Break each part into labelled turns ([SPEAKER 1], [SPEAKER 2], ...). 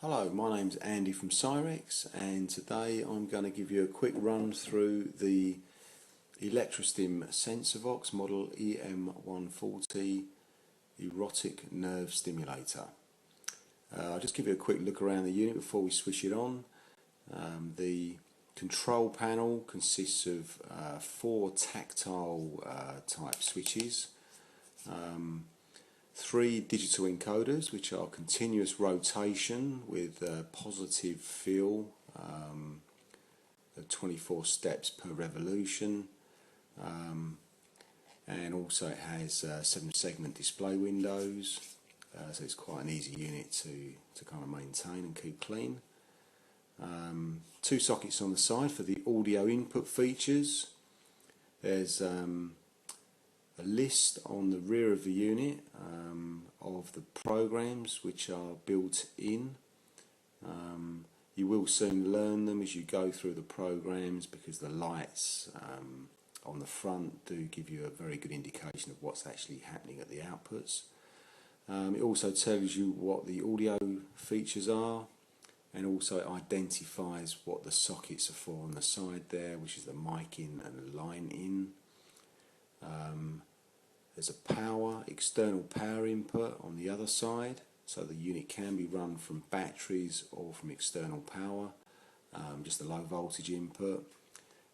[SPEAKER 1] Hello, my name's Andy from Cyrex, and today I'm going to give you a quick run through the ElectraStim SensaVox model EM140 erotic nerve stimulator. I'll just give you a quick look around the unit before we switch it on. The control panel consists of 4 tactile type switches. 3 digital encoders, which are continuous rotation with positive feel, 24 steps per revolution, and also it has 7 segment display windows, so it's quite an easy unit to kind of maintain and keep clean. 2 sockets on the side for the audio input features. There's a list on the rear of the unit of the programs which are built in. You will soon learn them as you go through the programs, because the lights on the front do give you a very good indication of what's actually happening at the outputs. It also tells you what the audio features are, and also it identifies what the sockets are for on the side there, which is the mic in and the line in. There's a external power input on the other side, so the unit can be run from batteries or from external power, just a low voltage input.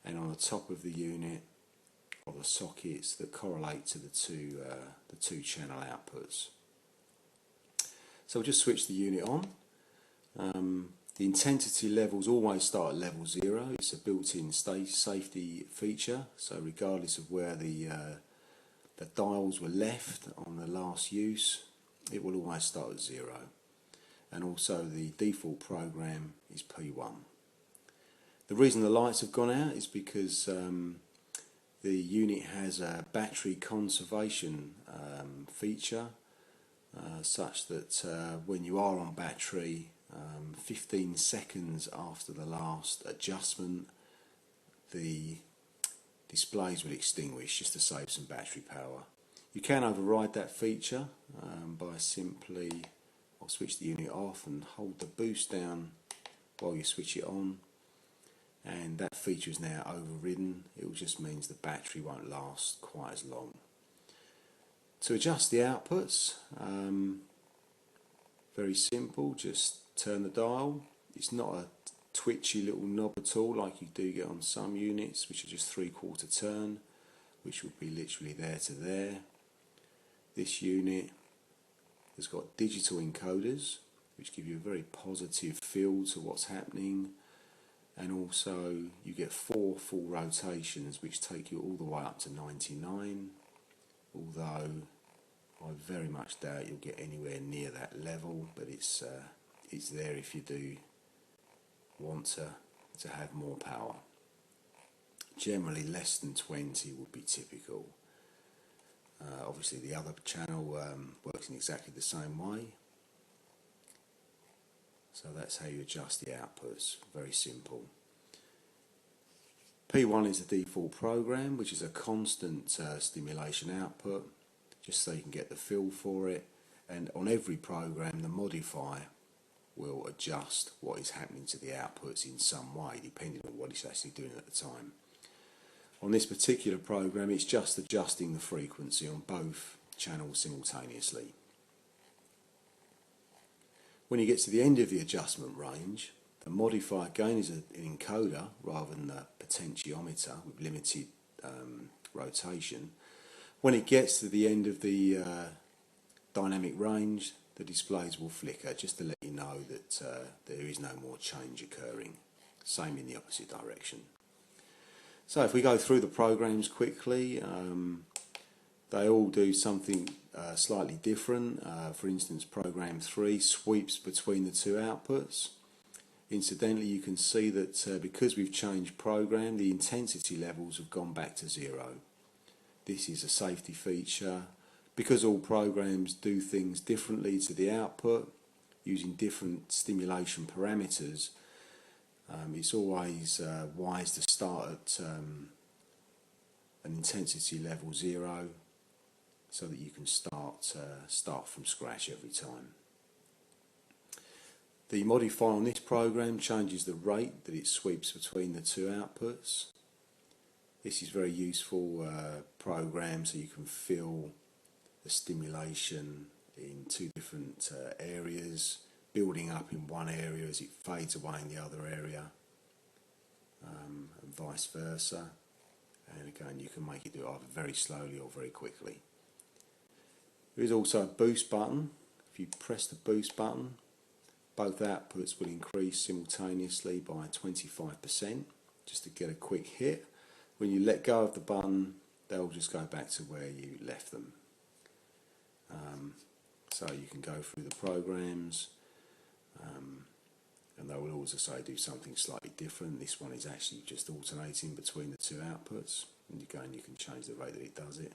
[SPEAKER 1] And on the top of the unit are the sockets that correlate to the two channel outputs. So we'll just switch the unit on. The intensity levels always start at level 0. It's a built-in safety feature, so regardless of where the dials were left on the last use, it will always start at 0. And also the default program is P1. The reason the lights have gone out is because the unit has a battery conservation feature, such that when you are on battery, 15 seconds after the last adjustment, the displays will extinguish, just to save some battery power. You can override that feature by simply switch the unit off and hold the boost down while you switch it on, and that feature is now overridden. It just means the battery won't last quite as long. To adjust the outputs, very simple, just turn the dial. It's not a twitchy little knob at all like you do get on some units, which are just 3/4 turn, which would be literally there to there. This unit has got digital encoders, which give you a very positive feel to what's happening, and also you get 4 full rotations which take you all the way up to 99, although I very much doubt you'll get anywhere near that level, but it's there if you do want to have more power. Generally less than 20 would be typical. Obviously the other channel works in exactly the same way. So that's how you adjust the outputs, very simple. P1 is the default program, which is a constant stimulation output, just so you can get the feel for it. And on every program the modifier will adjust what is happening to the outputs in some way, depending on what it's actually doing at the time. On this particular program, it's just adjusting the frequency on both channels simultaneously. When you get to the end of the adjustment range, the modifier again is an encoder rather than a potentiometer with limited rotation. When it gets to the end of the dynamic range, the displays will flicker, just to let you know that there is no more change occurring. Same in the opposite direction. So if we go through the programs quickly, they all do something slightly different. For instance, program 3 sweeps between the 2 outputs. Incidentally, you can see that because we've changed program, the intensity levels have gone back to 0. This is a safety feature. Because all programs do things differently to the output, using different stimulation parameters, it's always wise to start at an intensity level 0, so that you can start from scratch every time. The modifier on this program changes the rate that it sweeps between the two outputs. This is very useful program, so you can fill the stimulation in two different areas, building up in one area as it fades away in the other area, and vice versa. And again, you can make it do either very slowly or very quickly. There is also a boost button. If you press the boost button, both outputs will increase simultaneously by 25%, just to get a quick hit. When you let go of the button, they'll just go back to where you left them. So you can go through the programs, and they will also say do something slightly different. This one is actually just alternating between the two outputs, and again you can change the rate that it does it.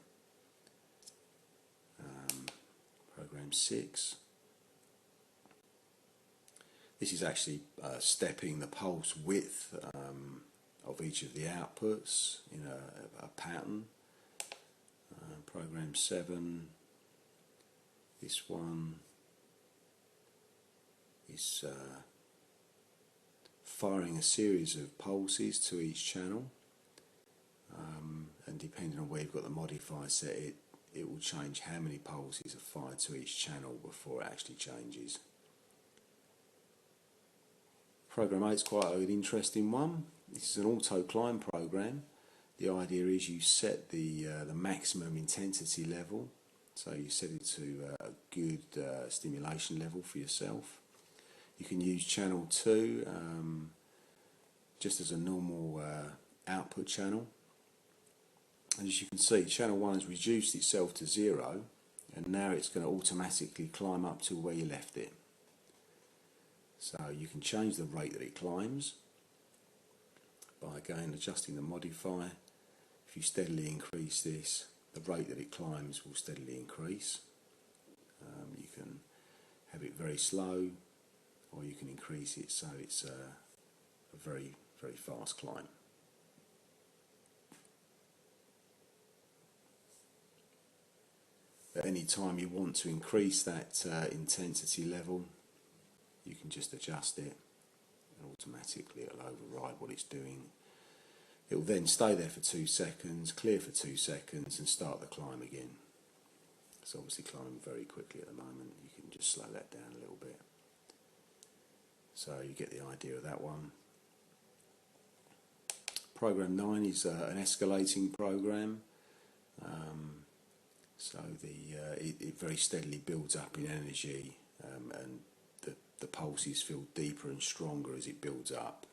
[SPEAKER 1] Program 6. This is actually stepping the pulse width of each of the outputs in a pattern. Program 7. This one is firing a series of pulses to each channel, and depending on where you've got the modifier set, it will change how many pulses are fired to each channel before it actually changes. Program 8 is quite an interesting one. This is an auto climb program. The idea is you set the maximum intensity level, so you set it to a good stimulation level for yourself. You can use channel 2 just as a normal output channel. And as you can see, channel 1 has reduced itself to 0, and now it's going to automatically climb up to where you left it. So you can change the rate that it climbs by again adjusting the modifier. If you steadily increase this, the rate that it climbs will steadily increase. You can have it very slow, or you can increase it so it's a very, very fast climb. At any time you want to increase that intensity level, you can just adjust it, and automatically it'll override what it's doing. It will then stay there for 2 seconds, clear for 2 seconds, and start the climb again. It's obviously climbing very quickly at the moment. You can just slow that down a little bit. So you get the idea of that one. Program 9 is an escalating program. So it very steadily builds up in energy, and the pulses feel deeper and stronger as it builds up.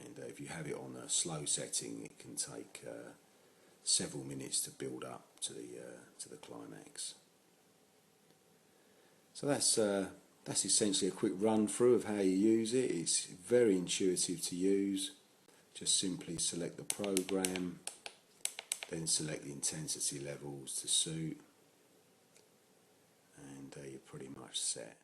[SPEAKER 1] And if you have it on a slow setting, it can take several minutes to build up to the climax. So that's essentially a quick run through of how you use it. It's very intuitive to use. Just simply select the program, then select the intensity levels to suit, and you're pretty much set.